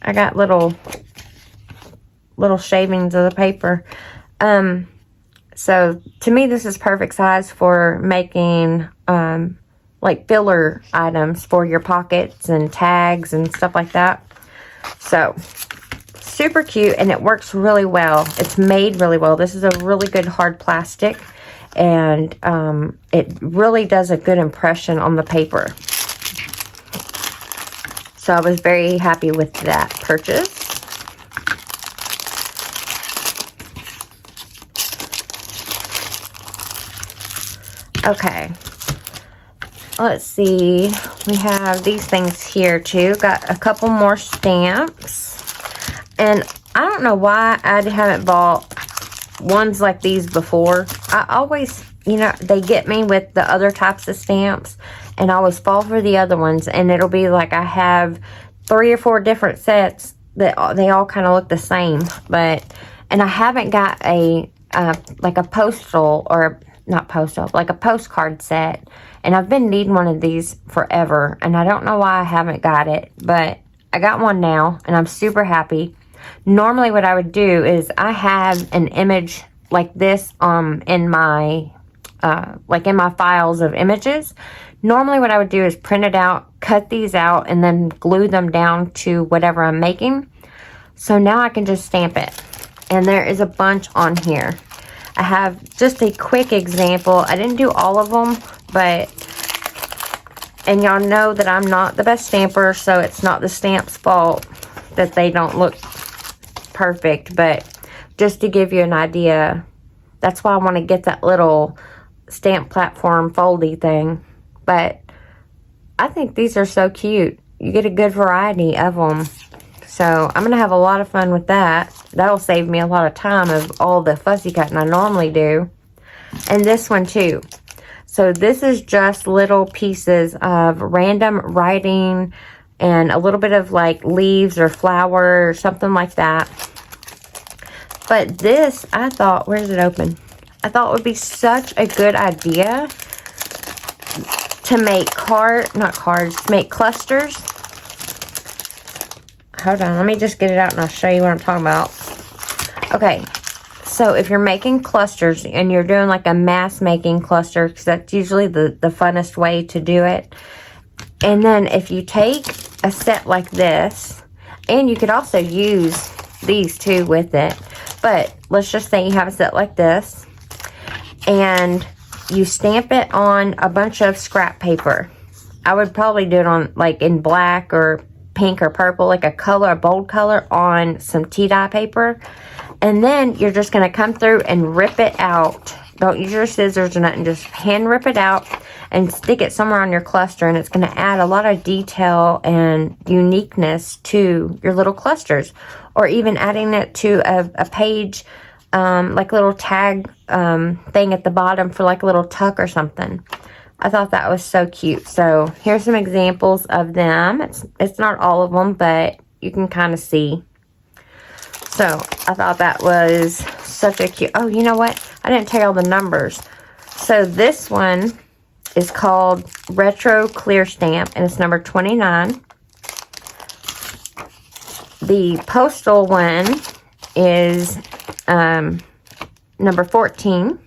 I got little shavings of the paper. So, to me, this is perfect size for making, like, filler items for your pockets and tags and stuff like that. So, super cute, and it works really well. It's made really well. This is a really good hard plastic, and it really does a good impression on the paper. So I was very happy with that purchase. Okay, let's see. We have these things here too. Got a couple more stamps. And I don't know why I haven't bought ones like these before. I always, they get me with the other types of stamps. And I always fall for the other ones. And it'll be like I have 3 or 4 different sets that they all kind of look the same. And I haven't got like a postal, or not postal, like a postcard set. And I've been needing one of these forever. And I don't know why I haven't got it. But I got one now. And I'm super happy. Normally what I would do is I have an image like this in my files of images. Normally what I would do is print it out, cut these out, and then glue them down to whatever I'm making. So now I can just stamp it. And there is a bunch on here. I have just a quick example. I didn't do all of them, but, and y'all know that I'm not the best stamper, so it's not the stamp's fault that they don't look perfect, but just to give you an idea, that's why I want to get that little stamp platform foldy thing. But I think these are so cute. You get a good variety of them. So I'm going to have a lot of fun with that. That'll save me a lot of time of all the fussy cutting I normally do. And this one too. So this is just little pieces of random writing and a little bit of like leaves or flower or something like that. But this, I thought, where's it open? I thought it would be such a good idea to make make clusters. Hold on, let me just get it out and I'll show you what I'm talking about. Okay, so if you're making clusters and you're doing like a mass making cluster, because that's usually the funnest way to do it. And then if you take a set like this, and you could also use these two with it, but let's just say you have a set like this, and you stamp it on a bunch of scrap paper. I would probably do it on like in black or pink or purple, like a bold color on some tea dye paper. And then you're just going to come through and rip it out. Don't use your scissors or nothing, just hand rip it out and stick it somewhere on your cluster, and it's going to add a lot of detail and uniqueness to your little clusters. Or even adding it to a page, like a little tag thing at the bottom for like a little tuck or something. I thought that was so cute. So here's some examples of them. It's not all of them, but you can kind of see. So I thought that was such a cute. Oh, you know what? I didn't tell you all the numbers. So this one is called Retro Clear Stamp, and it's number 29. The postal one is number 14.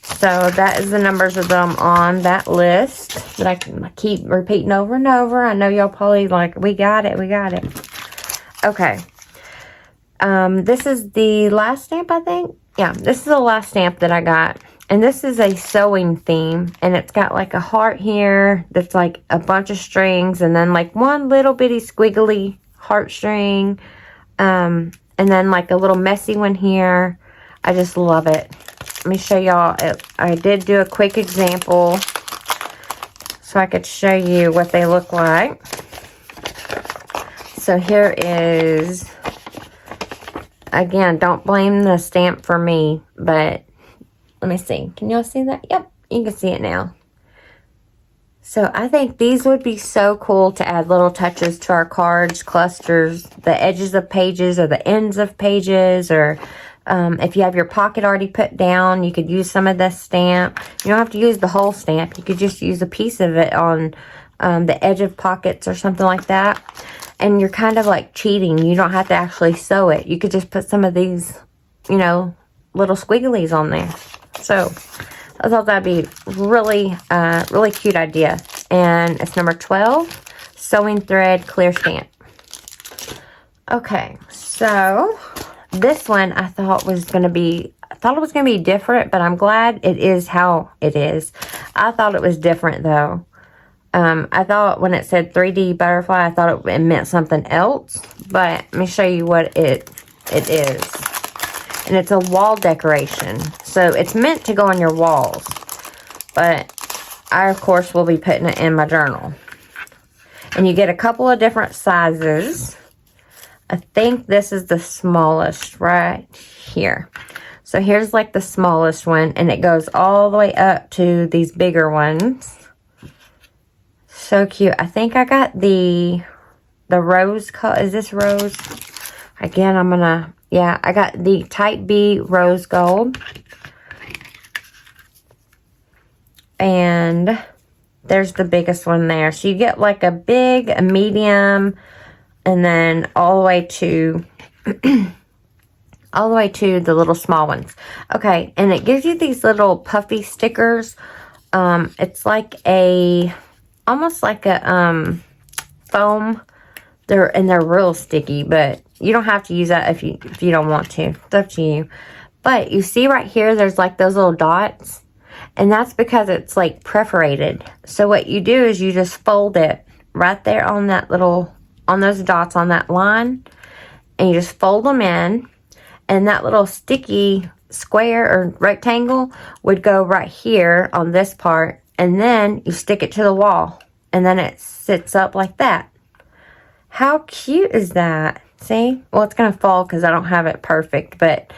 So that is the numbers of them on that list that I can keep repeating over and over. I know y'all probably like, we got it, we got it. Okay. This is the last stamp, I think. Yeah, this is the last stamp that I got. And this is a sewing theme. And it's got like a heart here that's like a bunch of strings. And then like one little bitty squiggly heartstring. And then like a little messy one here. I just love it. Let me show y'all. I did do a quick example so I could show you what they look like. So here is, again, don't blame the stamp for me, but let me see. Can y'all see that? Yep, you can see it now. So I think these would be so cool to add little touches to our cards, clusters, the edges of pages or the ends of pages, or if you have your pocket already put down, you could use some of this stamp. You don't have to use the whole stamp. You could just use a piece of it on the edge of pockets or something like that. And you're kind of like cheating. You don't have to actually sew it. You could just put some of these, you know, little squigglies on there. So I thought that'd be really, really cute idea. And it's number 12, Sewing Thread Clear Stamp. Okay, so this one I thought was going to be, different, but I'm glad it is how it is. I thought it was different though. I thought when it said 3D butterfly, I thought it meant something else, but let me show you what it is. And it's a wall decoration. So it's meant to go on your walls, but I of course will be putting it in my journal. And you get a couple of different sizes. I think this is the smallest right here. So here's like the smallest one, and it goes all the way up to these bigger ones. So cute. I think I got the rose color. Is this rose? Again, I got the type B rose gold. And there's the biggest one there. So you get like a big, a medium, and then all the way to the little small ones. Okay, and it gives you these little puffy stickers. It's like almost like a foam. They're real sticky, but you don't have to use that if you don't want to. It's up to you. But you see right here, there's like those little dots. And that's because it's like perforated. So what you do is you just fold it right there on that little, on those dots on that line. And you just fold them in. And that little sticky square or rectangle would go right here on this part. And then you stick it to the wall. And then it sits up like that. How cute is that? See? Well, it's going to fall because I don't have it perfect. But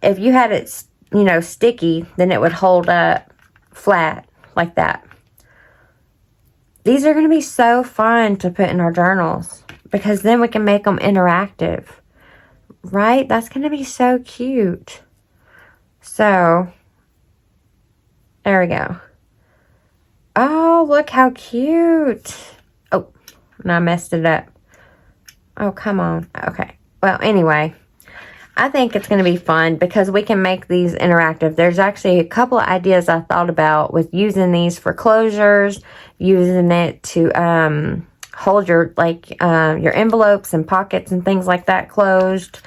if you had it, you know, sticky, then it would hold up flat like that. These are going to be so fun to put in our journals because then we can make them interactive. Right? That's going to be so cute. So, there we go. Oh, look how cute. Oh, and I messed it up. Oh, come on. Okay. Well, anyway, I think it's going to be fun because we can make these interactive. There's actually a couple of ideas I thought about with using these for closures, using it to hold your your envelopes and pockets and things like that closed.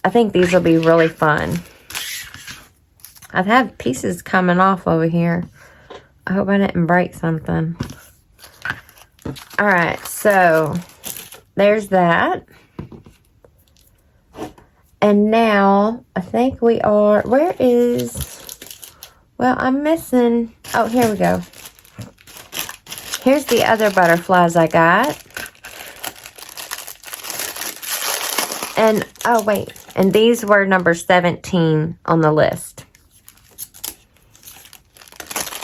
I think these will be really fun. I've had pieces coming off over here. I hope I didn't break something. All right, so there's that. And now, I think we are, where is, well, I'm missing, oh, here we go. Here's the other butterflies I got. And, oh, wait, and these were number 17 on the list.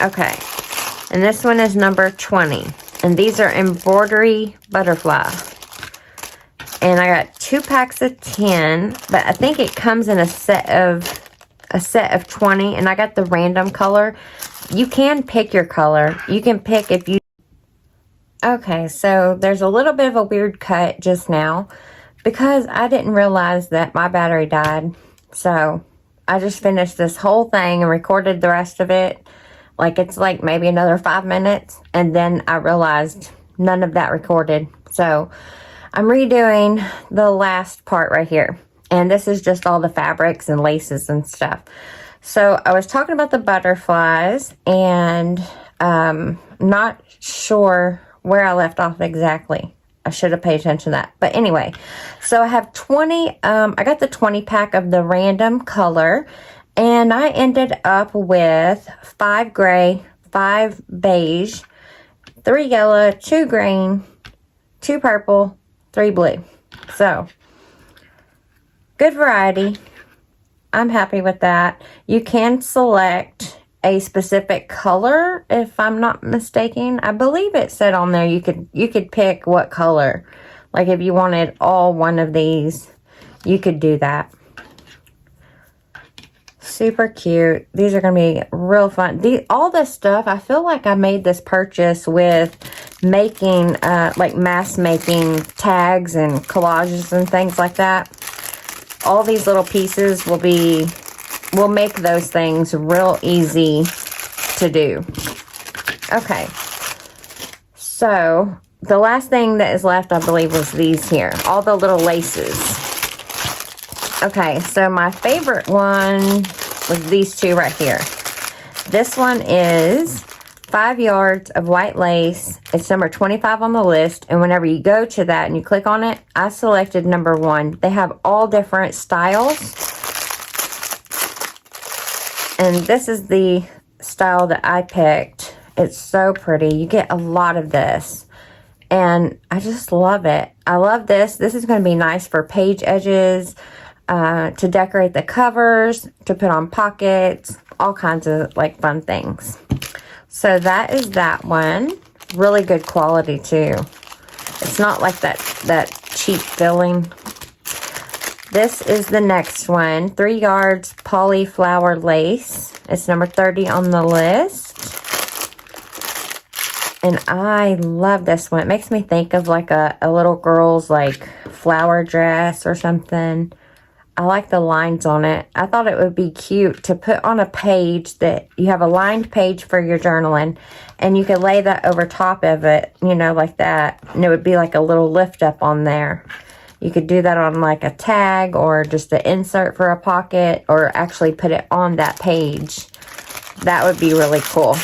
Okay, and this one is number 20. And these are Embroidery Butterflies. And I got 2 packs of 10, but I think it comes in a set of 20, and I got the random color. You can pick your color. You can pick if you... Okay, so there's a little bit of a weird cut just now because I didn't realize that my battery died. So I just finished this whole thing and recorded the rest of it. Like it's like maybe another 5 minutes, and then I realized none of that recorded. So I'm redoing the last part right here. And this is just all the fabrics and laces and stuff. So I was talking about the butterflies and not sure where I left off exactly. I should have paid attention to that. But anyway, so I have 20, I got the 20 pack of the random color. And I ended up with 5 gray, 5 beige, 3 yellow, 2 green, 2 purple, 3 blue. So, good variety. I'm happy with that. You can select a specific color, if I'm not mistaken. I believe it said on there you could pick what color. Like if you wanted all one of these, you could do that. Super cute. These are going to be real fun. All this stuff, I feel like I made this purchase with making, like mass making tags and collages and things like that. All these little pieces will make those things real easy to do. Okay. So, the last thing that is left, I believe, was these here. All the little laces. Okay, so my favorite one was these two right here. This one is 5 yards of white lace. It's number 25 on the list. And whenever you go to that and you click on it, I selected number 1. They have all different styles. And this is the style that I picked. It's so pretty. You get a lot of this. And I just love it. I love this. This is going to be nice for page edges, to decorate the covers, to put on pockets, all kinds of like fun things. So that is that one. Really good quality too. It's not like that cheap filling. This is the next one. 3 yards poly flower lace. It's number 30 on the list. And I love this one. It makes me think of like a little girl's like flower dress or something. I like the lines on it. I thought it would be cute to put on a page that you have a lined page for your journaling, and you could lay that over top of it, you know, like that. And it would be like a little lift up on there. You could do that on like a tag or just an insert for a pocket, or actually put it on that page. That would be really cool.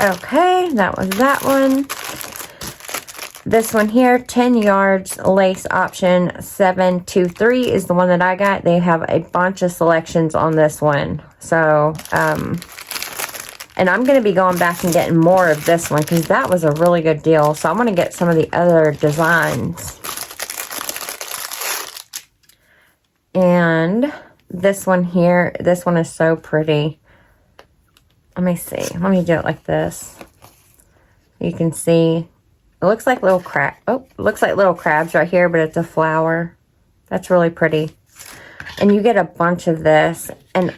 Okay, that was that one. This one here, 10 yards lace option 723 is the one that I got. They have a bunch of selections on this one. So, and I'm going to be going back and getting more of this one because that was a really good deal. So I'm going to get some of the other designs. And this one here, this one is so pretty. Let me see. Let me do it like this. You can see. It looks like little crab. Oh, it looks like little crabs right here, but it's a flower. That's really pretty. And you get a bunch of this. And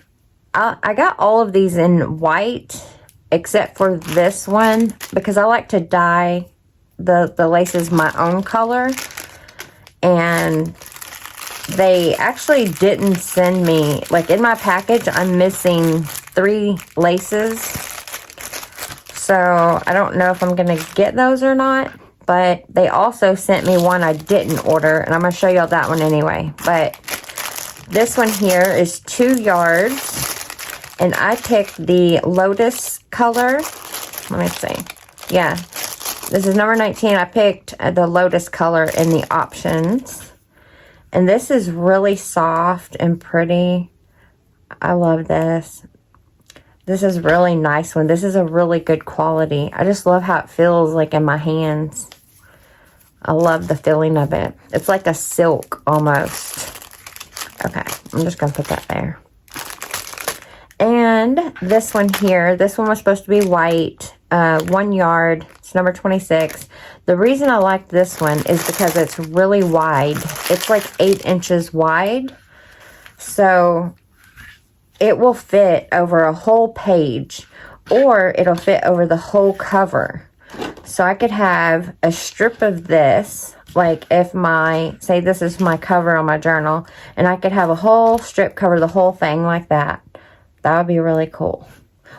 I got all of these in white, except for this one, because I like to dye the laces my own color. And they actually didn't send me, like in my package, I'm missing 3 laces. So I don't know if I'm going to get those or not, but they also sent me one I didn't order, and I'm going to show y'all that one anyway. But this one here is 2 yards, and I picked the Lotus color. Let me see. Yeah, this is number 19. I picked the Lotus color in the options, and this is really soft and pretty. I love this. This is really nice one. This is a really good quality. I just love how it feels like in my hands. I love the feeling of it. It's like a silk almost. Okay, I'm just going to put that there. And this one here, this one was supposed to be white, 1 yard. It's number 26. The reason I like this one is because it's really wide. It's like 8 inches wide. So it will fit over a whole page, or it'll fit over the whole cover. So I could have a strip of this, like if say this is my cover on my journal, and I could have a whole strip cover the whole thing like that. That would be really cool.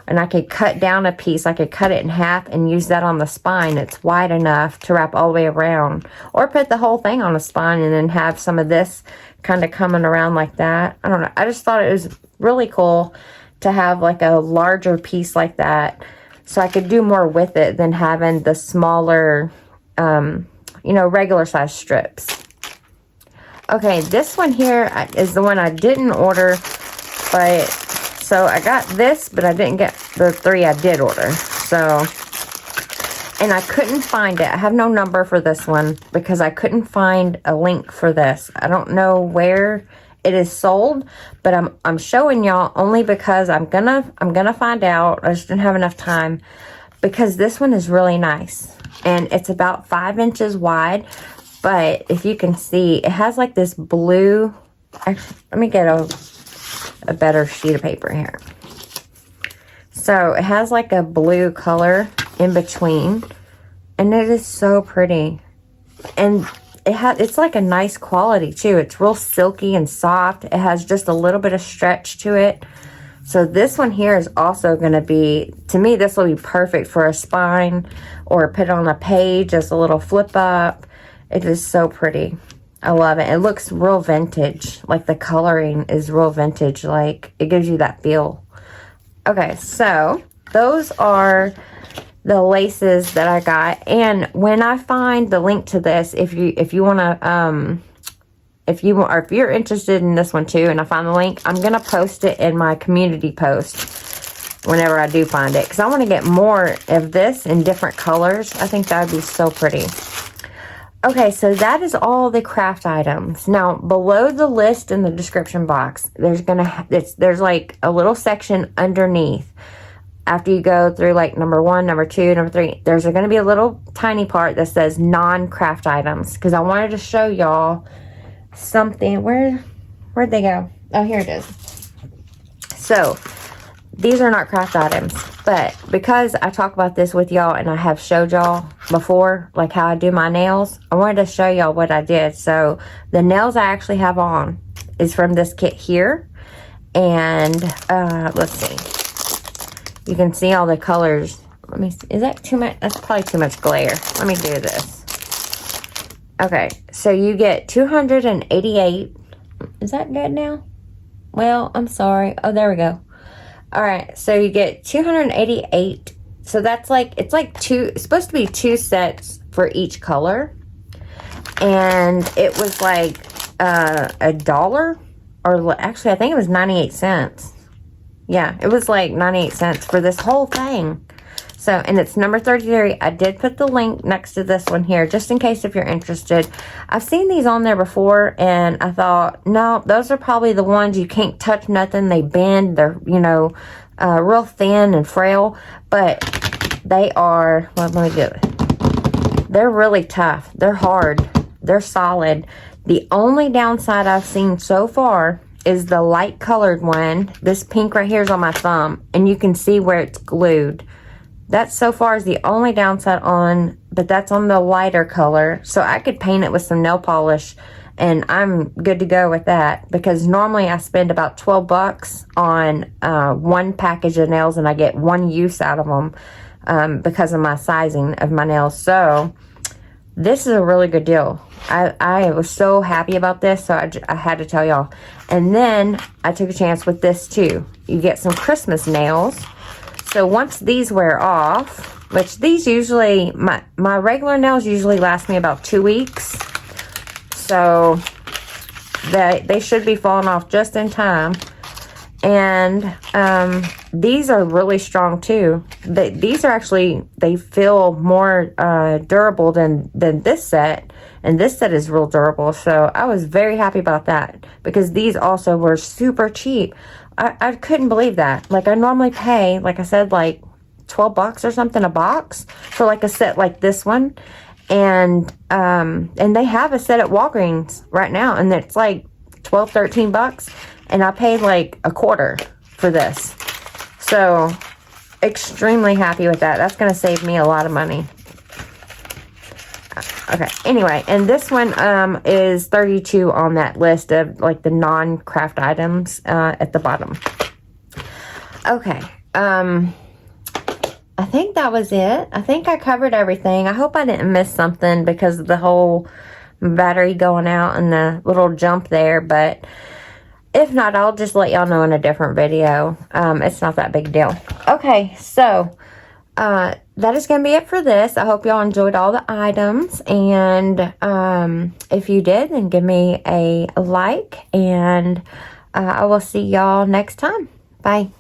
And I could cut down a piece. I could cut it in half and use that on the spine. It's wide enough to wrap all the way around. Or put the whole thing on the spine and then have some of this kind of coming around like that. I don't know. I just thought it was really cool to have like a larger piece like that, so I could do more with it than having the smaller, regular size strips. Okay, this one here is the one I didn't order, but so I got this, but I didn't get the 3 I did order. So, and I couldn't find it. I have no number for this one because I couldn't find a link for this. I don't know where it is sold, but I'm showing y'all only because I'm gonna find out. I just didn't have enough time, because this one is really nice, and it's about 5 inches wide. But if you can see, it has like this blue. Actually, let me get a better sheet of paper here. So it has like a blue color in between, and it is so pretty. And it's like a nice quality too. It's real silky and soft. It has just a little bit of stretch to it. So this one here is also going to be, to me, this will be perfect for a spine or put on a page as a little flip up. It is so pretty. I love it. It looks real vintage. Like the coloring is real vintage. Like it gives you that feel. Okay, so those are the laces that I got. And when I find the link to this, if you want to, if you're interested in this one too, and I find the link, I'm going to post it in my community post whenever I do find it, because I want to get more of this in different colors. I think that would be so pretty. Okay, so that is all the craft items. Now, below the list in the description box, there's like a little section underneath. After you go through like number 1, number 2, number 3, there's going to be a little tiny part that says non-craft items, because I wanted to show y'all something. Where'd they go? Oh, here it is. So these are not craft items, but because I talk about this with y'all and I have showed y'all before, like how I do my nails, I wanted to show y'all what I did. So the nails I actually have on is from this kit here. And let's see. You can see all the colors. Let me see. Is that too much? That's probably too much glare. Let me do this. Okay, so you get 288. Is that good now? Well, I'm sorry. Oh, there we go. All right, so you get 288. So that's like, it's like it's supposed to be 2 sets for each color. And it was like $1, or actually I think it was 98 cents. Yeah, it was like 98 cents for this whole thing. So, and it's number 33. I did put the link next to this one here, just in case if you're interested. I've seen these on there before, and I thought, no, those are probably the ones you can't touch nothing. They bend. They're, you know, real thin and frail. But they are, well, let me do it. They're really tough. They're hard. They're solid. The only downside I've seen so far is the light colored one. This pink right here is on my thumb, and you can see where it's glued. That so far is the only downside on, but that's on the lighter color. So I could paint it with some nail polish and I'm good to go with that, because normally I spend about 12 bucks on one package of nails and I get one use out of them because of my sizing of my nails. So this is a really good deal. I was so happy about this, so I had to tell y'all. And then I took a chance with this too. You get some Christmas nails. So once these wear off, which these usually, my regular nails usually last me about 2 weeks. So they should be falling off just in time. And these are really strong too. These are actually, they feel more durable than this set. And this set is real durable. So I was very happy about that, because these also were super cheap. I couldn't believe that. Like, I normally pay, like I said, like 12 bucks or something a box for like a set like this one. And they have a set at Walgreens right now, and it's like 12, 13 bucks. And I paid like a quarter for this. So extremely happy with that. That's going to save me a lot of money. Okay, anyway, and this one is 32 on that list of like the non-craft items at the bottom. Okay, I think that was it. I think I covered everything. I hope I didn't miss something because of the whole battery going out and the little jump there, but if not, I'll just let y'all know in a different video. It's not that big a deal. Okay, so that is going to be it for this. I hope y'all enjoyed all the items, and if you did, then give me a like, and I will see y'all next time. Bye.